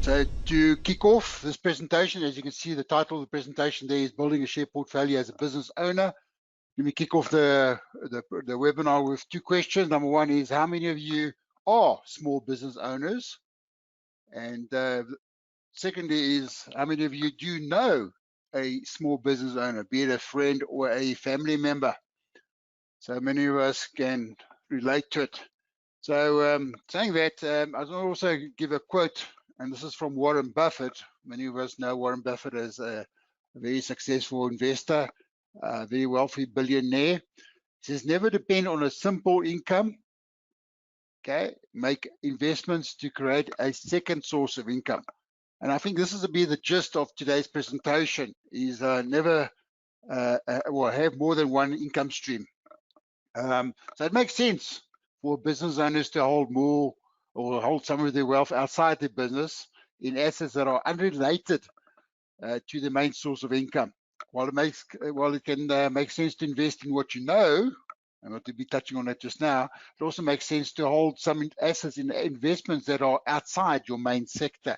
So to kick off this presentation, as you can see, the title of the presentation there is Building a Share Portfolio as a Business Owner. Let me kick off the webinar with two questions. Number one is, how many of you are small business owners? And secondly is, how many of you do know a small business owner, be it a friend or a family member? So many of us can relate to it. So saying that, I want to also give a quote, and this is from Warren Buffett. Many of us know Warren Buffett as a very successful investor, a very wealthy billionaire. He says, never depend on a simple income. Okay, make investments to create a second source of income. And I think this is to be the gist of today's presentation, is never or have more than one income stream. So it makes sense for business owners to hold more or hold some of their wealth outside their business in assets that are unrelated to the main source of income. While it can make sense to invest in what you know, I'm going to be touching on that just now, it also makes sense to hold some assets in investments that are outside your main sector.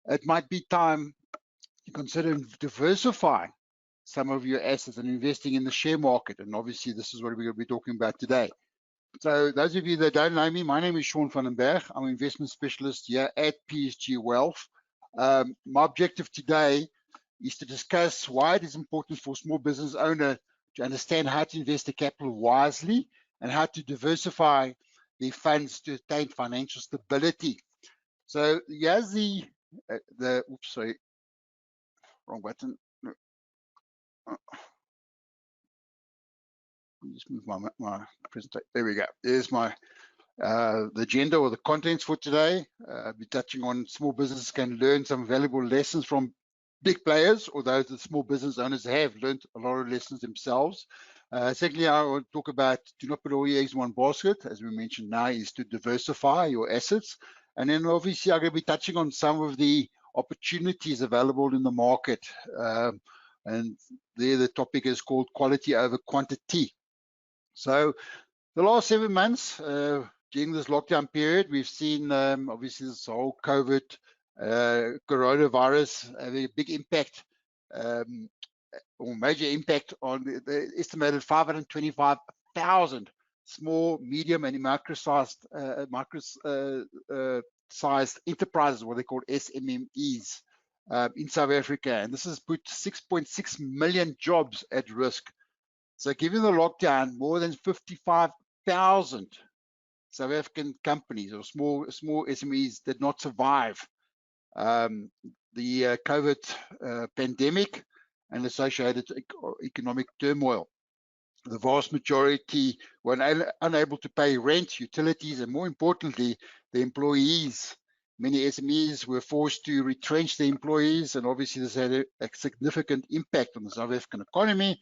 It might be time to consider diversifying some of your assets and investing in the share market. And obviously, this is what we're going to be talking about today. So those of you that don't know me, my name is Shaun van den Berg. I'm an investment specialist here at PSG Wealth. My objective today is to discuss why it is important for a small business owner to understand how to invest the capital wisely and how to diversify their funds to attain financial stability. So here's oops, sorry, wrong button. Just move my presentation. There we go. There's my the agenda or the contents for today. I'll be touching on small businesses can learn some valuable lessons from big players, or those that small business owners have learned a lot of lessons themselves. Secondly, I want to talk about do not put all your eggs in one basket. As we mentioned now, is to diversify your assets. And then obviously I'm going to be touching on some of the opportunities available in the market. And there the topic is called quality over quantity. So the last 7 months, during this lockdown period, we've seen obviously this whole COVID coronavirus having a big impact or major impact on the estimated 525,000 small, medium, and micro-sized enterprises, what they call SMMEs, in South Africa. And this has put 6.6 million jobs at risk. So given the lockdown, more than 55,000 South African companies or small SMEs did not survive the COVID pandemic and associated economic turmoil. The vast majority were unable to pay rent, utilities, and more importantly, the employees. Many SMEs were forced to retrench their employees, and obviously this had a significant impact on the South African economy,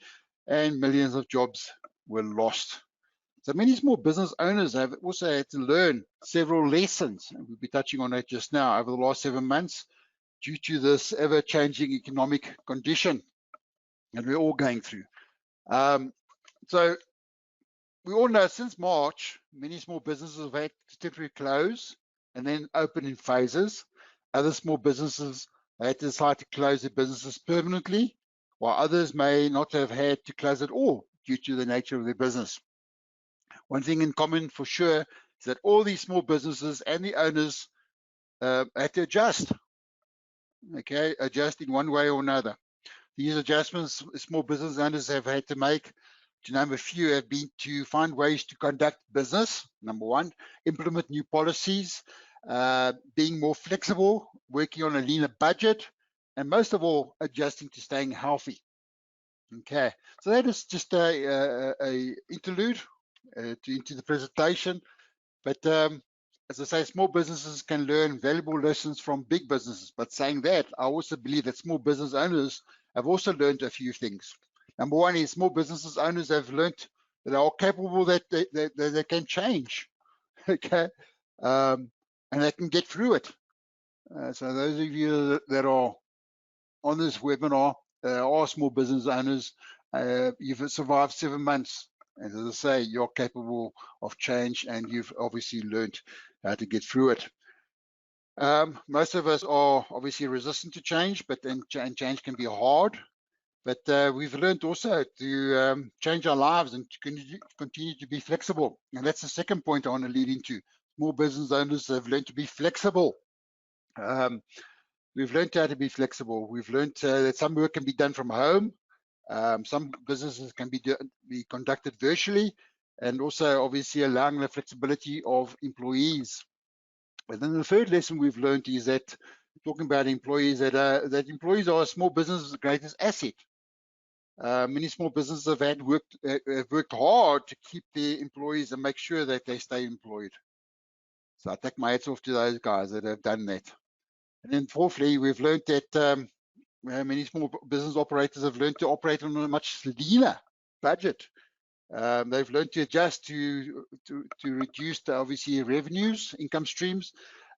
and millions of jobs were lost. So many small business owners have also had to learn several lessons, and we'll be touching on that just now, over the last 7 months due to this ever-changing economic condition that we're all going through. So we all know since March, many small businesses have had to temporarily close and then open in phases. Other small businesses had to decide to close their businesses permanently, while others may not have had to close at all due to the nature of their business. One thing in common for sure is that all these small businesses and the owners had to adjust, okay, adjust in one way or another. These adjustments small business owners have had to make, to name a few, have been to find ways to conduct business, number one, implement new policies, being more flexible, working on a leaner budget, and most of all, adjusting to staying healthy. Okay, so that is just a interlude into the presentation. But as I say, small businesses can learn valuable lessons from big businesses. But saying that, I also believe that small business owners have also learned a few things. Number one is small businesses owners have learned that they are capable, that they can change, okay, and they can get through it. So those of you that are on this webinar are small business owners, you've survived 7 months. And as I say, you're capable of change, and you've obviously learned how to get through it. Most of us are obviously resistant to change, but then change can be hard. But we've learned also to change our lives and to continue to be flexible. And that's the second point I want to lead into. Small business owners have learned to be flexible. We've learned how to be flexible. We've learned that some work can be done from home. Some businesses can be conducted virtually, and also obviously allowing the flexibility of employees. And then the third lesson we've learned is that, talking about employees, that employees are a small business's greatest asset. Many small businesses have worked hard to keep their employees and make sure that they stay employed. So I take my hats off to those guys that have done that. And then fourthly, we've learned that many small business operators have learned to operate on a much leaner budget. They've learned to adjust to reduce the obviously revenues, income streams,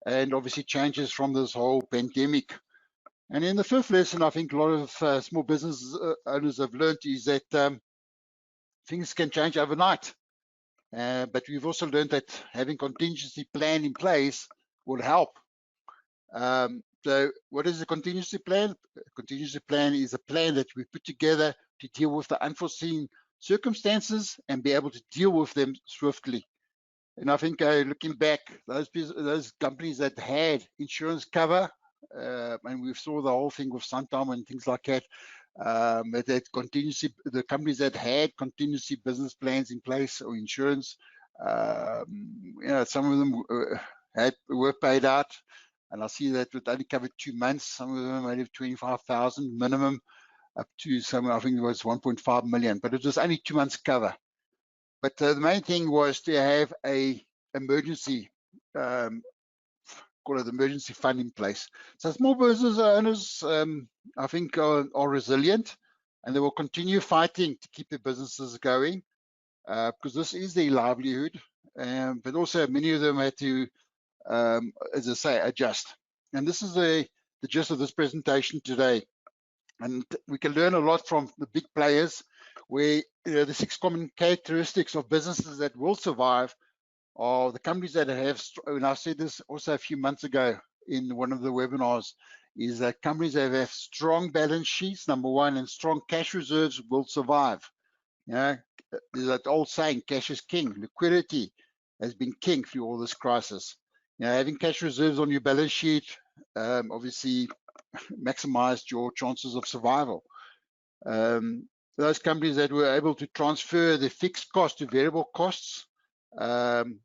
and obviously changes from this whole pandemic. And then the fifth lesson I think a lot of small business owners have learned is that things can change overnight. But we've also learned that having contingency plan in place will help. So what is a contingency plan? A contingency plan is a plan that we put together to deal with the unforeseen circumstances and be able to deal with them swiftly. And I think looking back, those companies that had insurance cover, and we saw the whole thing with Santam and things like that, that contingency, the companies that had contingency business plans in place or insurance, some of them were paid out. And I see that it only covered 2 months. Some of them might have 25,000 minimum, up to some, I think it was 1.5 million, but it was only 2 months cover. But the main thing was to have a emergency, call it emergency fund in place. So small business owners, I think, are resilient, and they will continue fighting to keep their businesses going, because this is their livelihood. But also many of them had to, as I say, adjust. And this is the gist of this presentation today. And we can learn a lot from the big players, where the 6 common characteristics of businesses that will survive are the companies that have, and I said this also a few months ago in one of the webinars, is that companies that have strong balance sheets, number one, and strong cash reserves will survive. There's that old saying, cash is king. Liquidity has been king through all this crisis. Having cash reserves on your balance sheet obviously maximized your chances of survival. Those companies that were able to transfer the fixed cost to variable costs, obviously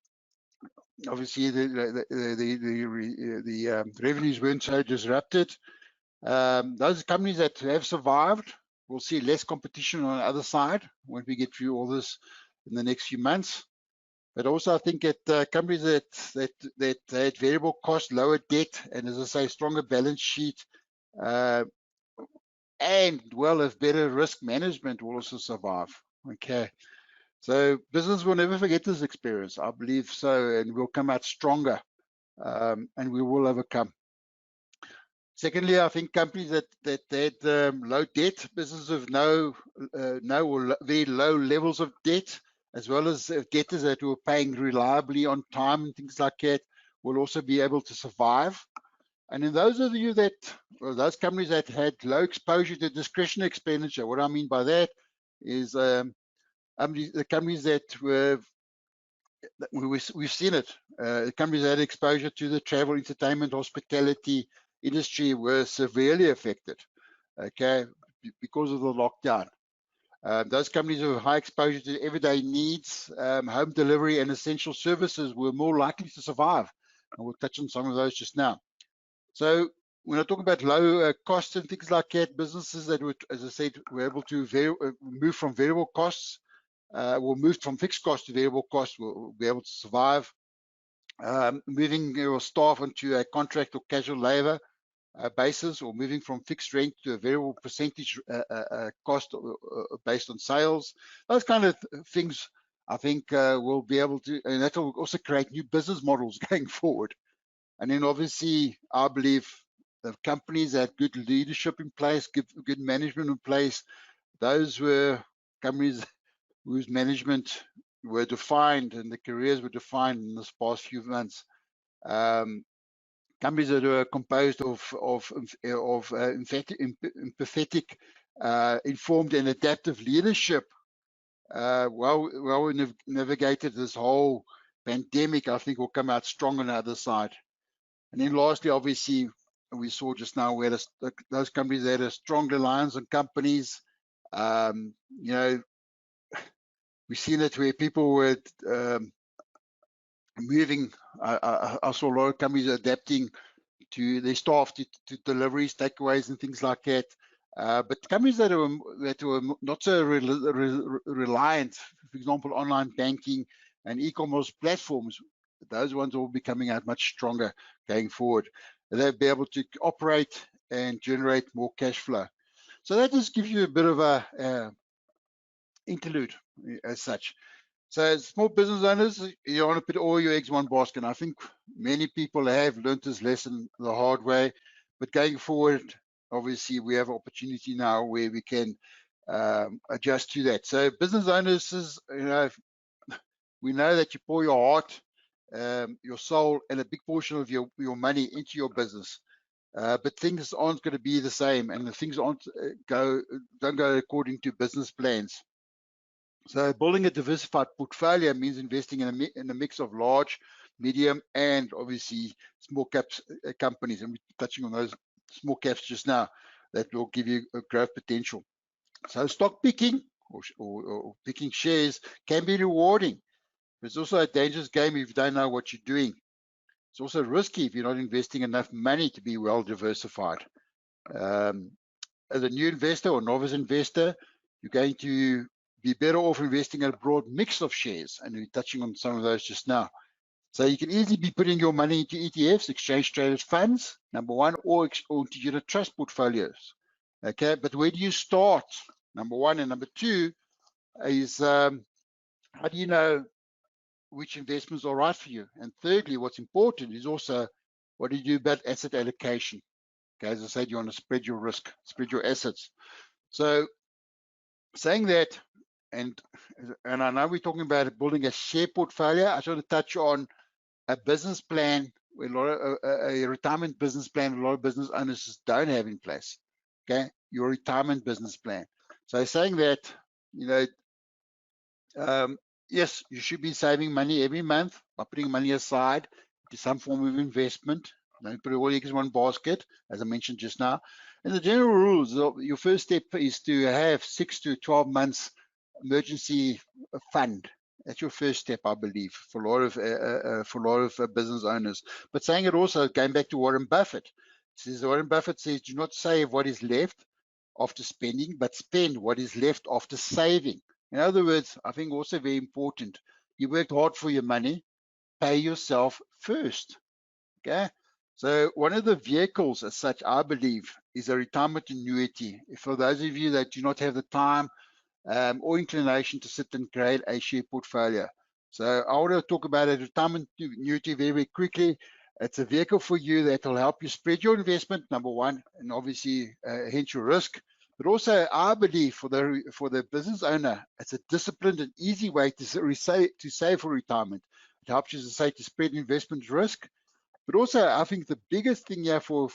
the revenues weren't so disrupted. Those companies that have survived will see less competition on the other side when we get through all this in the next few months. But also I think that companies that had variable cost, lower debt, and as I say, stronger balance sheet, and well have better risk management will also survive. Okay. So business will never forget this experience, I believe so, and we'll come out stronger, and we will overcome. Secondly, I think companies that had low debt, businesses with no or very low levels of debt, as well as debtors that were paying reliably on time and things like that, will also be able to survive. And in those of you that, or those companies that had low exposure to discretionary expenditure, what I mean by that is the companies that were, we've seen it, the companies that had exposure to the travel, entertainment, hospitality industry were severely affected, okay, because of the lockdown. Those companies with high exposure to everyday needs, home delivery and essential services were more likely to survive. And we'll touch on some of those just now. So when I talk about low costs and things like that, businesses that were, as I said, were able to move from variable costs, will move from fixed costs to variable costs, will be able to survive. Moving your staff onto a contract or casual labor basis, or moving from fixed rent to a variable percentage cost based on sales. Those kind of things, I think, will be able to, and that will also create new business models going forward. And then obviously, I believe the companies that had good leadership in place, good management in place, those were companies whose management were defined and the careers were defined in this past few months. companies that are composed of empathetic, informed and adaptive leadership, well navigated this whole pandemic, I think will come out strong on the other side. And then lastly, obviously, we saw just now where those companies that had a strong reliance on companies. You know, we've seen it where people were moving. I saw a lot of companies adapting to their staff to deliveries, takeaways, and things like that. But companies that were not so reliant, for example, online banking and e-commerce platforms, those ones will be coming out much stronger going forward. They'll be able to operate and generate more cash flow. So that just gives you a bit of a interlude as such. So as small business owners, you don't want to put all your eggs in one basket. And I think many people have learned this lesson the hard way. But going forward, obviously, we have opportunity now where we can adjust to that. So business owners, you know, we know that you pour your heart, your soul, and a big portion of your money into your business. But things aren't going to be the same, and the things don't go according to business plans. So building a diversified portfolio means investing in a mix of large, medium, and obviously small caps companies. And we're touching on those small caps just now that will give you a growth potential. So stock picking or picking shares can be rewarding. But it's also a dangerous game if you don't know what you're doing. It's also risky if you're not investing enough money to be well diversified. As a new investor or novice investor, you're going to be better off investing in a broad mix of shares, and we're touching on some of those just now. So you can easily be putting your money into ETFs, exchange traded funds, number one, or into unit trust portfolios. Okay, but where do you start? Number one, and number two is how do you know which investments are right for you? And thirdly, what's important is also what do you do about asset allocation? Okay, as I said, you want to spread your risk, spread your assets. So saying that, and I know we're talking about building a share portfolio, I just want to touch on a business plan, where a retirement business plan a lot of business owners don't have in place. Okay, your retirement business plan. So saying that, you know, yes, you should be saving money every month by putting money aside to some form of investment. Don't put all your eggs in one basket, as I mentioned just now. And the general rules, your first step is to have 6 to 12 months emergency fund. That's your first step, I believe, for a lot of business owners. But saying it also, going back to Warren Buffett, Warren Buffett says, do not save what is left after spending, but spend what is left after saving. In other words, I think also very important, you worked hard for your money, pay yourself first. Okay. So one of the vehicles as such, I believe, is a retirement annuity. For those of you that do not have the time or inclination to sit and create a share portfolio. So I want to talk about a retirement annuity very, very quickly. It's a vehicle for you that will help you spread your investment, number one, and obviously hence your risk. But also, I believe for the business owner, it's a disciplined and easy way to save for retirement. It helps you, as I say, to spread investment risk. But also, I think the biggest thing here for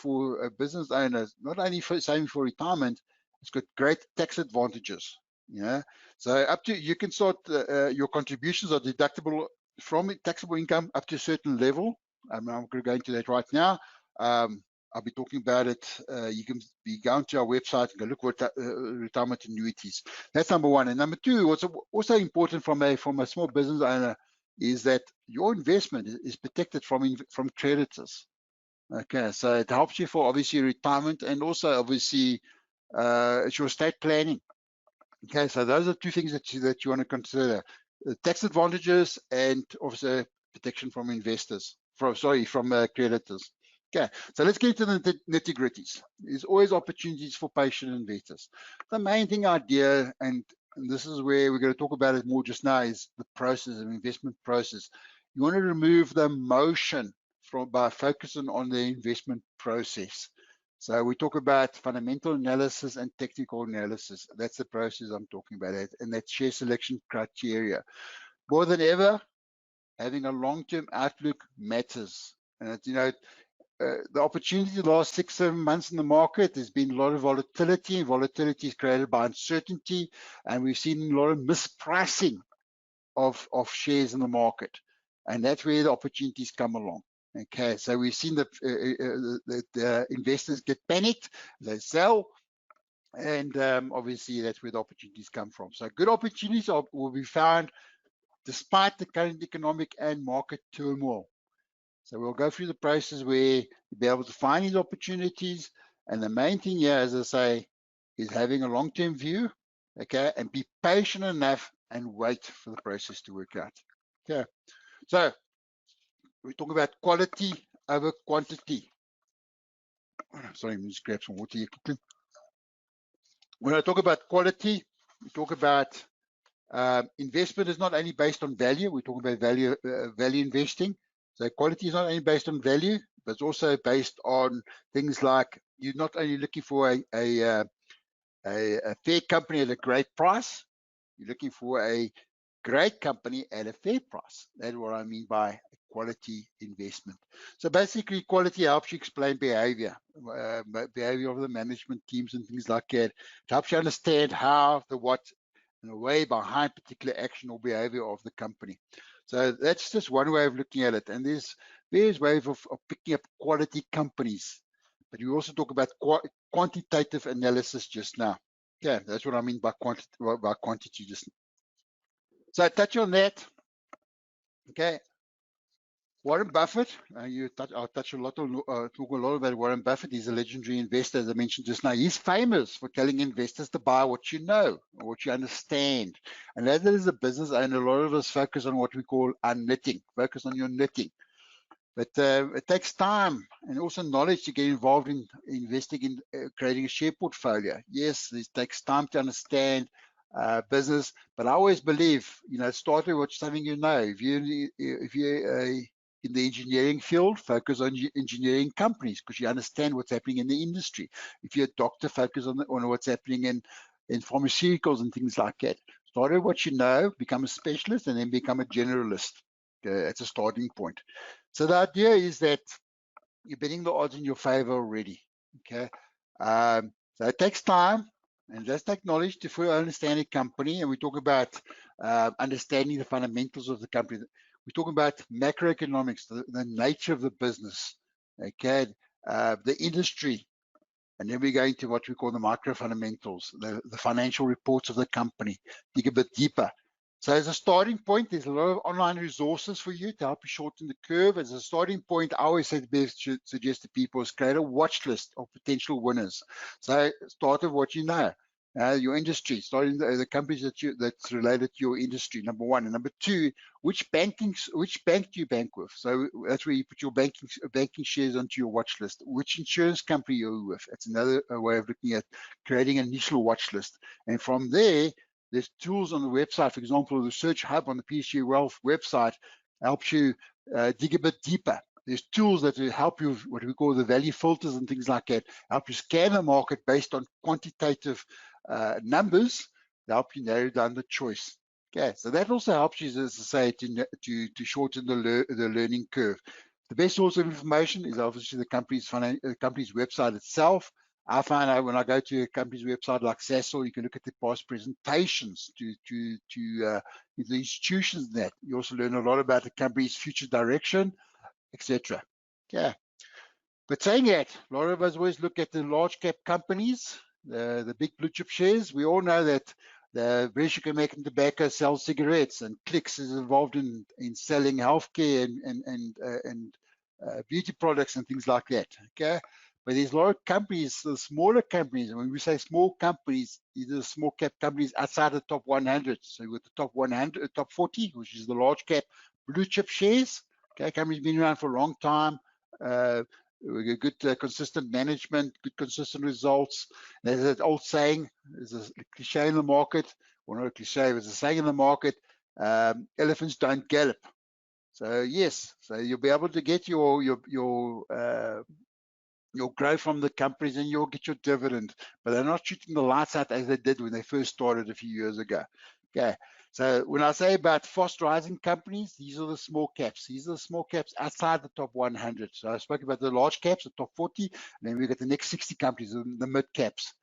a business owner, not only for saving for retirement, it's got great tax advantages. Yeah, so up to you can start. Your contributions are deductible from taxable income up to a certain level. I'm not going to go into that right now. I'll be talking about it. You can be going to our website and go look at retirement annuities. That's number one. And number two, what's also important from a small business owner is that your investment is protected from creditors. Okay, so it helps you for obviously retirement and also obviously it's your estate planning. Okay, so those are two things that you want to consider: tax advantages and also protection from investors. From creditors. Okay, so let's get to the nitty-gritties. There's always opportunities for patient investors. The main thing idea, and this is where we're going to talk about it more just now, is the process of investment process. You want to remove the emotion by focusing on the investment process. So we talk about fundamental analysis and technical analysis. That's the process I'm talking about, and that's share selection criteria. More than ever, having a long-term outlook matters. And you know, the opportunity the last 6-7 months in the market, there's been a lot of volatility, and volatility is created by uncertainty, and we've seen a lot of mispricing of shares in the market, and that's where the opportunities come along. Okay, so we've seen the investors get panicked, they sell, and obviously that's where the opportunities come from. So good opportunities will be found despite the current economic and market turmoil. So we'll go through the process where you'll be able to find these opportunities. And the main thing here, as I say, is having a long-term view, okay, and be patient enough and wait for the process to work out. Okay, so we talk about quality over quantity. Sorry, let me just grab some water here quickly. When I talk about quality, we talk about investment is not only based on value. We're talking about value investing. So quality is not only based on value, but it's also based on things like you're not only looking for a fair company at a great price, you're looking for a great company at a fair price. That's what I mean by quality investment. So basically, quality helps you explain behavior of the management teams and things like that. It helps you understand how, the what, and the way behind particular action or behavior of the company. So that's just one way of looking at it. And there's various ways of picking up quality companies. But you also talk about quantitative analysis just now. Yeah, that's what I mean by quantity just now. So I touch on that. Okay. Warren Buffett, I'll touch a lot on, talk a lot about Warren Buffett. He's a legendary investor, as I mentioned just now. He's famous for telling investors to buy what you know, or what you understand. And as a business owner, a lot of us focus on what we call unknitting, focus on your knitting. But it takes time and also knowledge to get involved in investing in creating a share portfolio. Yes, it takes time to understand business, but I always believe, start with something you know. If you're in the engineering field, focus on engineering companies because you understand what's happening in the industry. If you're a doctor, focus on what's happening in pharmaceuticals and things like that. Start with what you know, become a specialist, and then become a generalist. That's a starting point. So the idea is that you're betting the odds in your favor already. Okay, so it takes time and it does take knowledge to fully understand a company. And we talk about understanding the fundamentals of the company. We're talking about macroeconomics, the nature of the business, okay, the industry, and then we go into what we call the micro fundamentals, the financial reports of the company, dig a bit deeper. So as a starting point, there's a lot of online resources for you to help you shorten the curve. As a starting point, I always say the best suggest to people is create a watch list of potential winners. So start with what you know. Your industry, starting the companies that's related to your industry, number one. And number two, which bank do you bank with? So that's where you put your banking shares onto your watch list. Which insurance company you're with? That's another way of looking at creating an initial watch list. And from there, there's tools on the website. For example, the search hub on the PSG Wealth website helps you dig a bit deeper. There's tools that will help you, what we call the value filters and things like that, help you scan the market based on quantitative numbers to help you narrow down the choice. Okay, so that also helps you, as I say, to shorten the learning curve. The best source of information is obviously the company's website itself. I find out when I go to a company's website like Sasol, you can look at the past presentations to the institutions that you also learn a lot about the company's future direction, etc. Okay. But saying that, a lot of us always look at the large cap companies, the big blue chip shares. We all know that the British American Tobacco sells cigarettes, and Clicks is involved in selling healthcare and beauty products and things like that. Okay, but there's a lot of companies, the smaller companies. And when we say small companies, these are small cap companies outside the top 100. So with the top 100, top 40, which is the large cap blue chip shares. Okay, companies been around for a long time. Good consistent management, good consistent results. There's that old saying, there's a cliche in the market, or not a cliche, there's a saying in the market, elephants don't gallop. So yes, so you'll be able to get your growth from the companies and you'll get your dividend, but they're not shooting the lights out as they did when they first started a few years ago. Okay, So when I say about fast rising companies, these are the small caps. These are the small caps outside the top 100. So I spoke about the large caps, the top 40, and then we got the next 60 companies, the mid caps.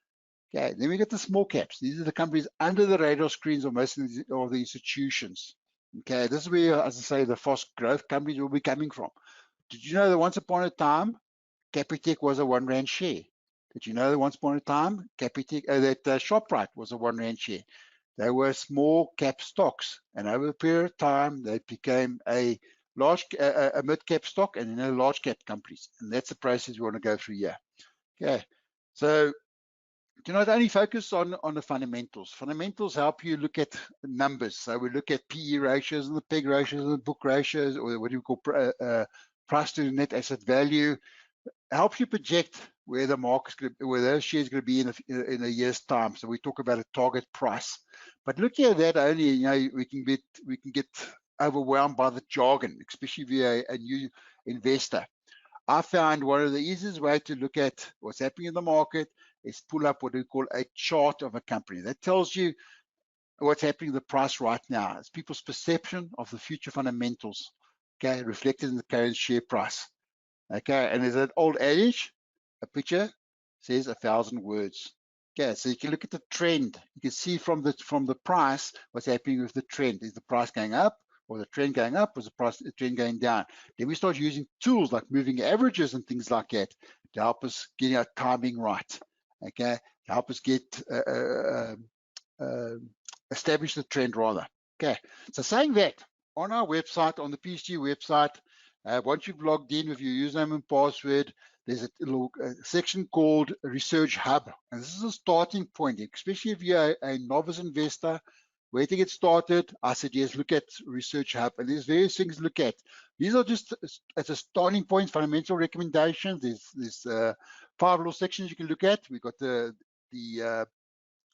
Okay, then we get the small caps. These are the companies under the radar screens of most of the institutions. Okay, this is where, as I say, the fast growth companies will be coming from. Did you know that once upon a time, Capitec was a R1 share? Did you know that once upon a time, Capitec, that ShopRite was a R1 share? They were small cap stocks, and over a period of time, they became a mid cap stock, and then a large cap companies. And that's the process we want to go through here. Okay, so do not only focus on the fundamentals. Fundamentals help you look at numbers. So we look at PE ratios and the PEG ratios and the book ratios, or what do you call price to net asset value. Helps you project where the market's going to, where those shares going to be in a year's time. So we talk about a target price. But looking at that only, you know, we can get overwhelmed by the jargon, especially if you're a new investor. I found one of the easiest way to look at what's happening in the market is pull up what we call a chart of a company. That tells you what's happening in the price right now. It's people's perception of the future fundamentals, okay, reflected in the current share price. Okay, and there's an old adage, a picture says 1,000 words. Okay, so you can look at the trend. You can see from the price what's happening with the trend. Is the price going up, or the trend going up, or is the trend going down? Then we start using tools like moving averages and things like that to help us get our timing right. Okay, to help us get establish the trend rather. Okay, so saying that, on our website, on the PSG website, once you've logged in with your username and password, there's a little section called Research Hub. And this is a starting point, especially if you're a novice investor. Where to get started, I suggest look at Research Hub. And there's various things to look at. These are just, as a starting point, fundamental recommendations. There's 5 little sections you can look at. We've got the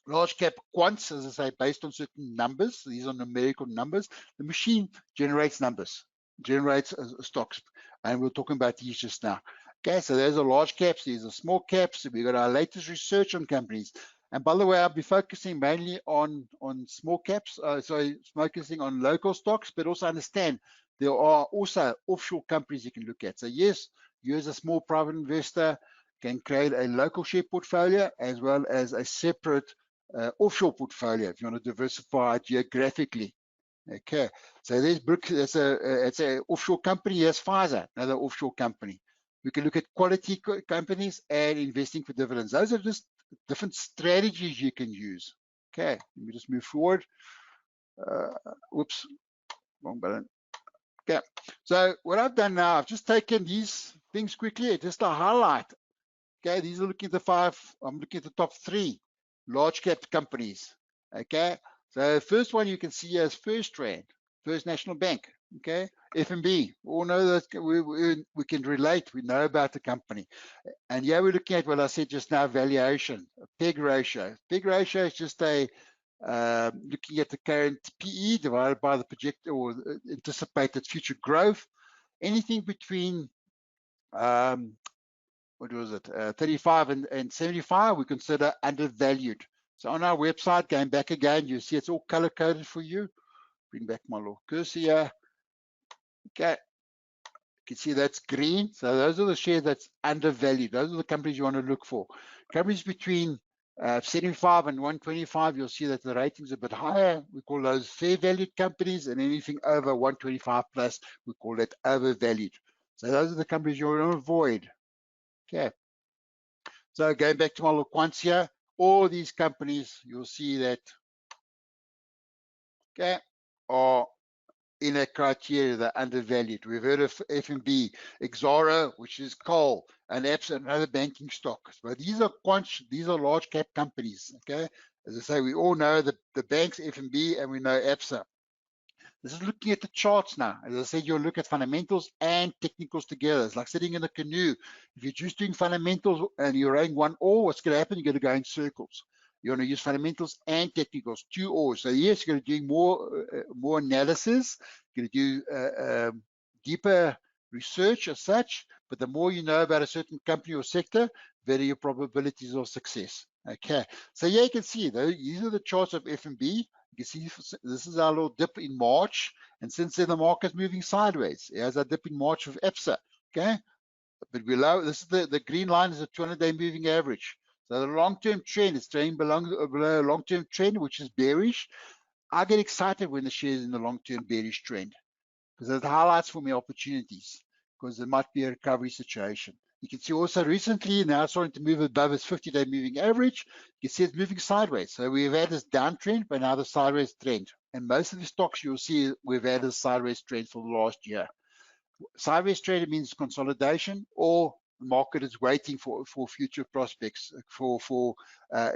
large cap quants, as I say, based on certain numbers. These are numerical numbers. The machine generates numbers, generates stocks, and we're talking about these just now. Okay, so there's a large caps, these are small caps. We've got our latest research on companies. And by the way, I'll be focusing mainly on small caps, focusing on local stocks, but also understand there are also offshore companies you can look at. So yes, you as a small private investor can create a local share portfolio as well as a separate offshore portfolio if you want to diversify geographically. Okay, so there's Berg, it's a offshore company. Here's Pfizer, another offshore company. We can look at quality companies and investing for dividends. Those are just different strategies you can use. Okay, let me just move forward. Whoops, wrong button. Okay, so what I've done now, I've just taken these things quickly, just to highlight. Okay, these are looking at the 5, I'm looking at the top 3 large cap companies. Okay, so first one you can see as First National Bank. Okay, FNB. We all know that we can relate. We know about the company. And yeah, we're looking at what I said just now, valuation, PEG ratio. PEG ratio is just a looking at the current PE divided by the projected or anticipated future growth. Anything between what was it, 35 and 75, we consider undervalued. So on our website, going back again, you see it's all color coded for you. Bring back my little cursor here. Okay, you can see that's green. So those are the shares that's undervalued. Those are the companies you want to look for. Companies between 75 and 125, you'll see that the rating's a bit higher. We call those fair valued companies, and anything over 125 plus, we call that overvalued. So those are the companies you want to avoid. Okay, so going back to my little quants here, all these companies, you'll see that, okay, are in a criteria that are undervalued. We've heard of FNB, Exara, which is coal, and APSA, another banking stock. But these are quants, these are large cap companies, okay? As I say, we all know the banks, FNB, and we know APSA. This is looking at the charts now. As I said, you'll look at fundamentals and technicals together. It's like sitting in a canoe. If you're just doing fundamentals and you're rowing one oar, what's going to happen? You're going to go in circles. You want to use fundamentals and technicals, 2 oars. So yes, you're going to do more analysis. You're going to do deeper research as such. But the more you know about a certain company or sector, better your probabilities of success. Okay. So yeah, you can see these are the charts of FNB. You can see this is our little dip in March, and since then the market's moving sideways. Here's our dip in March of EPSA, okay? But below, this is the green line is a 200-day moving average. So the long-term trend is trading below a long-term trend, which is bearish. I get excited when the share is in the long-term bearish trend because it highlights for me opportunities because there might be a recovery situation. You can see also recently now it's starting to move above its 50-day moving average. You can see it's moving sideways. So we've had this downtrend, but now the sideways trend. And most of the stocks you'll see we've had a sideways trend for the last year. Sideways trade means consolidation, or the market is waiting for future prospects, for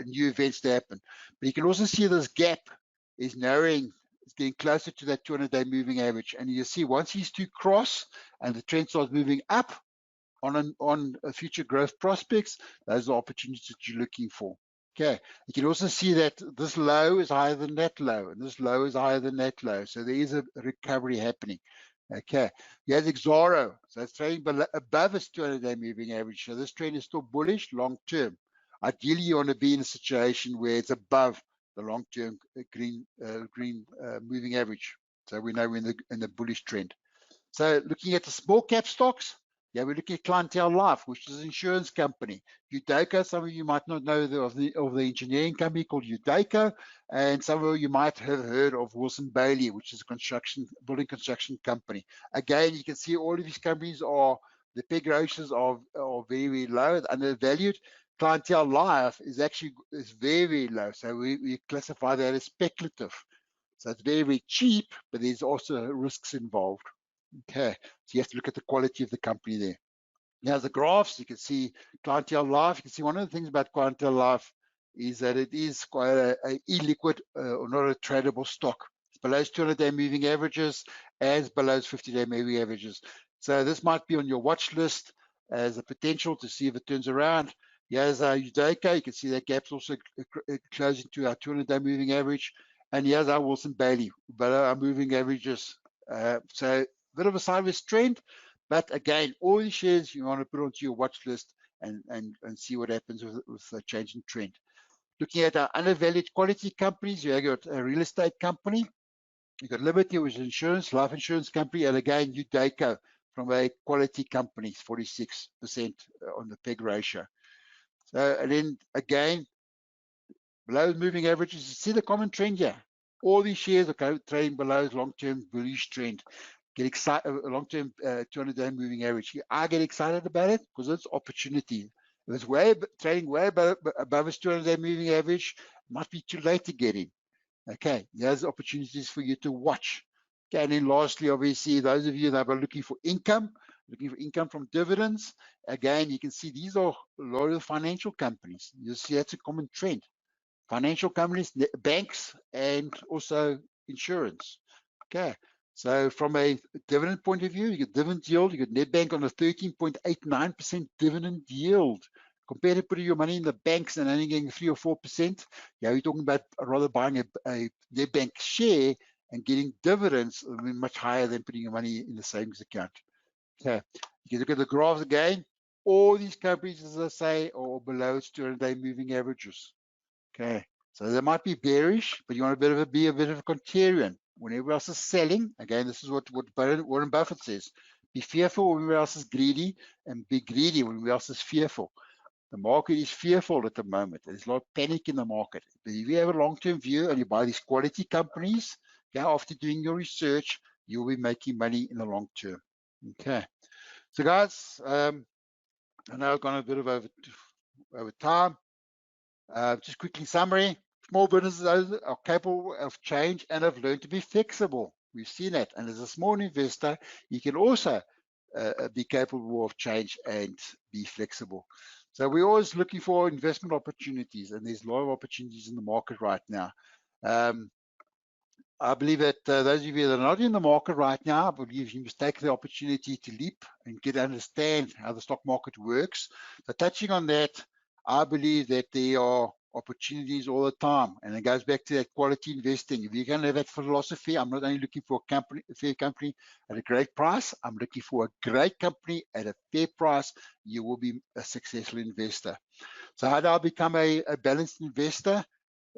new events to happen. But you can also see this gap is narrowing. It's getting closer to that 200-day moving average. And you see once these two cross and the trend starts moving up on future growth prospects, those are opportunities that you're looking for. Okay, you can also see that this low is higher than that low, and this low is higher than that low. So there is a recovery happening. Okay, you have Xaro, so it's trading above its 200-day moving average. So this trend is still bullish long term. Ideally, you want to be in a situation where it's above the long-term green moving average. So we know we're in the bullish trend. So looking at the small cap stocks, yeah, we're looking at Clientele Life, which is an insurance company. Udaco, some of you might not know of the engineering company called Udaco, and some of you might have heard of Wilson Bailey, which is a building construction company. Again, you can see all of these companies are, the PEG ratios are very, very low, undervalued. Clientele Life is very, very low. So we classify that as speculative. So it's very, very cheap, but there's also risks involved. Okay, so you have to look at the quality of the company there. Now the graphs, you can see Clientele Life. You can see one of the things about Clientele Life is that it is quite a illiquid or not a tradable stock. It's below 200-day moving averages and below 50-day moving averages. So this might be on your watch list as a potential to see if it turns around. Here's our Udaco. You can see that gap's also closing to our 200-day moving average. And here's our Wilson Bailey, below our moving averages. So a bit of a sideways trend, but again, all these shares you want to put onto your watch list and see what happens with a change in trend. Looking at our undervalued quality companies, you got a real estate company, you got Liberty, which is insurance, life insurance company, and again, Udaco from a quality company, 46% on the PEG ratio. So, and then again, below moving averages, you see the common trend here. All these shares are trading below long-term bullish trend. Get excited, long-term 200-day moving average. I get excited about it because it's opportunity. If it's trading way above its 200-day moving average, it might be too late to get in. Okay, there's opportunities for you to watch. Okay, and then lastly, obviously, those of you that are looking for income from dividends, again, you can see these are a lot of financial companies. You'll see that's a common trend. Financial companies, banks, and also insurance. Okay, so from a dividend point of view, you get dividend yield, you get Nedbank on a 13.89% dividend yield. Compared to putting your money in the banks and only getting 3 or 4%, yeah, you're talking about rather buying a Nedbank share and getting dividends much higher than putting your money in the savings account. Okay, you can look at the graphs again. All these companies, as I say, are below its 200-day moving averages. Okay, so they might be bearish, but you want to be a bit of a contrarian. When everyone else is selling, again, this is what Warren Buffett says. Be fearful when everyone else is greedy, and be greedy when everyone else is fearful. The market is fearful at the moment. There's a lot of panic in the market. But if you have a long-term view and you buy these quality companies, okay, after doing your research, you'll be making money in the long term. Okay, so guys, I know I've gone a bit of over time. Just quickly summary, small businesses are capable of change and have learned to be flexible. We've seen that. And as a small investor, you can also be capable of change and be flexible. So we're always looking for investment opportunities, and there's a lot of opportunities in the market right now. I believe that those of you that are not in the market right now, I believe you must take the opportunity to leap and get to understand how the stock market works. So touching on that, I believe that there are opportunities all the time, and it goes back to that quality investing. If you're going to have that philosophy, I'm not only looking for a fair company at a great price, I'm looking for a great company at a fair price. You will be a successful investor. So how do I become a balanced investor?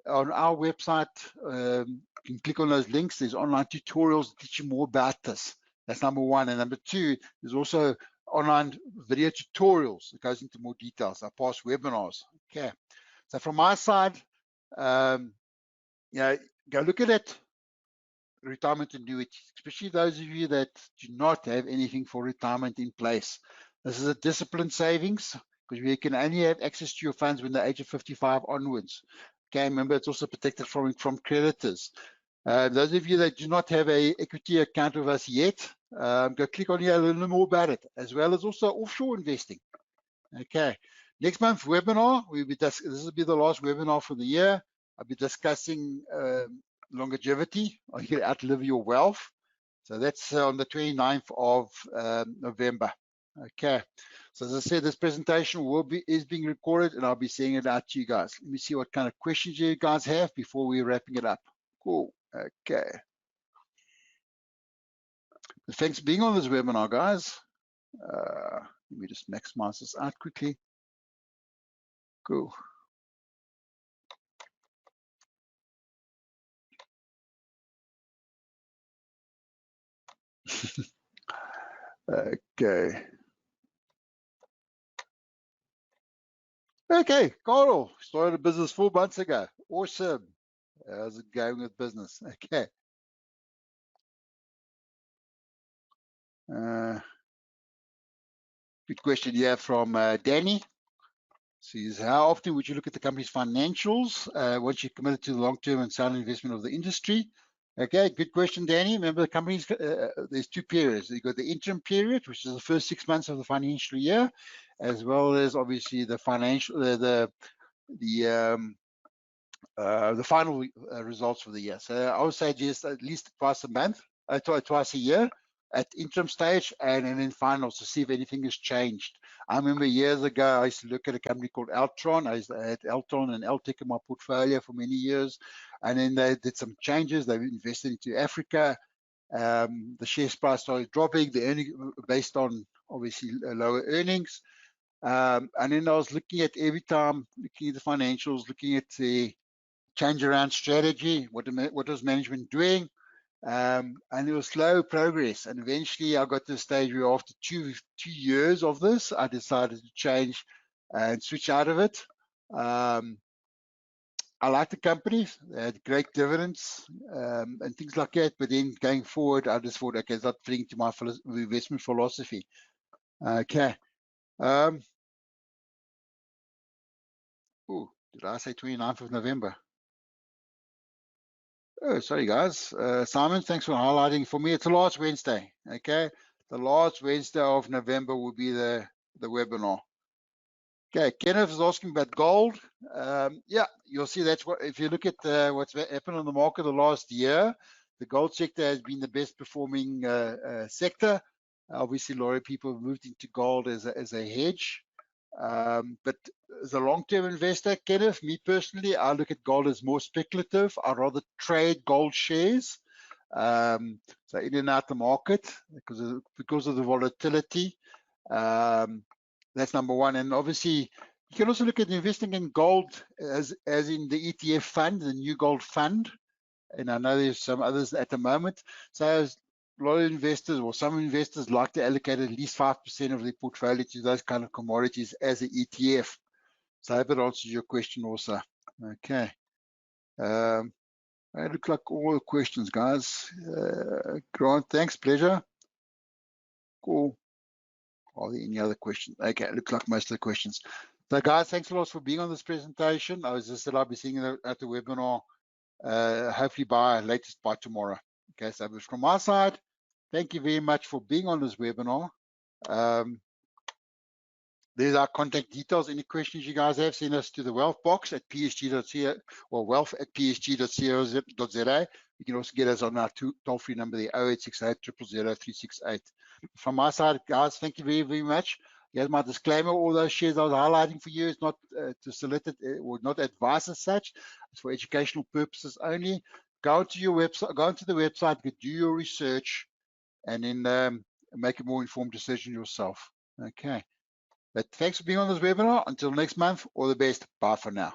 on our website, you can click on those links. There's online tutorials that teach you more about this. That's number one. And number two, there's also online video tutorials that goes into more details, our past webinars. Okay. So from my side, go look at it. Retirement annuities, especially those of you that do not have anything for retirement in place. This is a disciplined savings because we can only have access to your funds when the age of 55 onwards. Okay, remember it's also protected from creditors. Those of you that do not have a equity account with us yet, go click on here, learn more about it, as well as also offshore investing. Okay, next month webinar, this will be the last webinar for the year. I'll be discussing longevity, or you can outlive your wealth. So that's on the 29th of November. Okay, so as I said, this presentation is being recorded and I'll be sending it out to you guys. Let me see what kind of questions you guys have before we're wrapping it up. Cool. Okay. Thanks for being on this webinar, guys. Let me just maximize this out quickly. Cool. Okay. Okay, Carl, started a business 4 months ago. Awesome. How's it going with business? Okay. Good question here from Danny. Says, how often would you look at the company's financials once you're committed to the long-term and sound investment of the industry? Okay, good question, Danny. Remember, the company's there's 2 periods. You've got the interim period, which is the first 6 months of the financial year, as well as obviously the financial the final results for the year. So I would say just at least twice a month, twice a year at interim stage and then finals to see if anything has changed. I remember years ago, I used to look at a company called Altron. I had Altron and Altec in my portfolio for many years. And then they did some changes. They invested into Africa. The share price started dropping. The earnings based on obviously lower earnings. And then I was looking at every time, looking at the financials, looking at the change around strategy, what was management doing, and it was slow progress. And eventually I got to the stage where after two years of this, I decided to change and switch out of it. I like the company, they had great dividends and things like that, but then going forward, I just thought, okay, it's not fitting to my investment philosophy. Okay. Oh, did I say 29th of November? Oh, sorry, guys. Simon, thanks for highlighting. For me, it's the last Wednesday, okay? The last Wednesday of November will be the webinar. Okay, Kenneth is asking about gold. Yeah, you'll see that's what, if you look at what's happened on the market the last year, the gold sector has been the best performing sector. Obviously, a lot of people have moved into gold as a hedge. But as a long-term investor, Kenneth, me personally, I look at gold as more speculative. I'd rather trade gold shares. So in and out the market because of the volatility. That's number one. And obviously, you can also look at investing in gold as in the ETF fund, the new gold fund. And I know there's some others at the moment. So a lot of investors or some investors like to allocate at least 5% of their portfolio to those kind of commodities as an ETF. So I hope it answers your question also. Okay. It looks like all the questions, guys. Grant, thanks, pleasure. Cool. Are there any other questions? Okay, it looks like most of the questions. So guys, thanks a lot for being on this presentation. I was just said I'll be seeing you at the webinar, hopefully latest by tomorrow. Okay, so from my side, thank you very much for being on this webinar. There's our contact details. Any questions you guys have, send us to the wealth box at psg.co or wealth@psg.co.za. You can also get us on our toll-free number, the 0868 000 368. From my side, guys, thank you very, very much. Here's my disclaimer. All those shares I was highlighting for you is not to solicit or not advice as such. It's for educational purposes only. Go to your website, go onto the website, do your research, and then make a more informed decision yourself. Okay. But thanks for being on this webinar. Until next month, all the best. Bye for now.